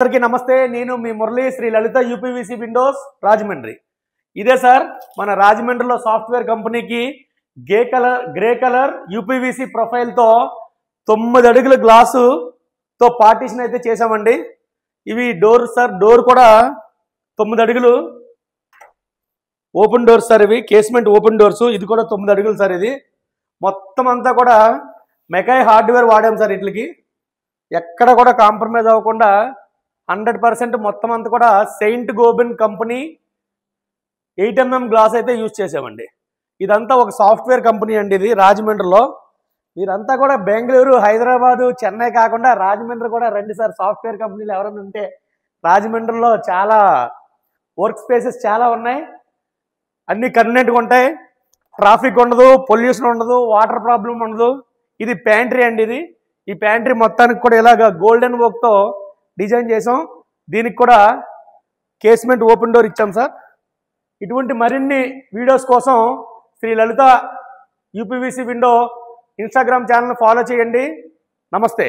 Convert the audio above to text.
అందరికీ నమస్తే. నేను మీ మురళి, శ్రీ లలిత యూపీవీసీ విండోస్ రాజమండ్రి. ఇదే సార్ మన రాజమండ్రిలో సాఫ్ట్వేర్ కంపెనీకి గ్రే కలర్ యూపీవీసీ ప్రొఫైల్తో 9 అడుగుల గ్లాసుతో పార్టీషన్ అయితే చేసామండి. ఇవి డోర్ సార్, డోర్ కూడా 9 అడుగులు ఓపెన్ డోర్స్ సార్. ఇవి కేస్మెంట్ ఓపెన్ డోర్స్. ఇది కూడా 9 అడుగులు సార్. ఇది మొత్తం అంతా కూడా మెకాయ్ హార్డ్వేర్ వాడాం సార్. వీటికి ఎక్కడ కూడా కాంప్రమైజ్ అవ్వకుండా 100% మొత్తం అంతా కూడా Saint Gobain company 8mm glass అయితే యూజ్ చేసామండి. ఇదంతా ఒక సాఫ్ట్వేర్ కంపెనీ అండి. ఇది రాజమండ్రిలో. మీరంతా కూడా బెంగళూరు, హైదరాబాదు, చెన్నై కాకుండా రాజమండ్రి కూడా రండి సార్. సాఫ్ట్వేర్ కంపెనీలు ఎవరైనా ఉంటే రాజమండ్రిలో చాలా వర్క్ స్పేసెస్ చాలా ఉన్నాయి. అన్నీ కన్వీనియంట్గా ఉంటాయి. ట్రాఫిక్ ఉండదు, పొల్యూషన్ ఉండదు, వాటర్ ప్రాబ్లం ఉండదు. ఇది ప్యాంట్రీ అండి. ఈ ప్యాంట్రీ మొత్తానికి కూడా ఇలాగ గోల్డెన్ వర్క్తో డిజైన్ చేసాం. దీనికి కూడా కేస్మెంట్ ఓపెన్ డోర్ ఇచ్చాం సార్. ఇటువంటి మరిన్ని వీడియోస్ కోసం Shri Lalitha UPVC window Instagram channel follow చేయండి. నమస్తే.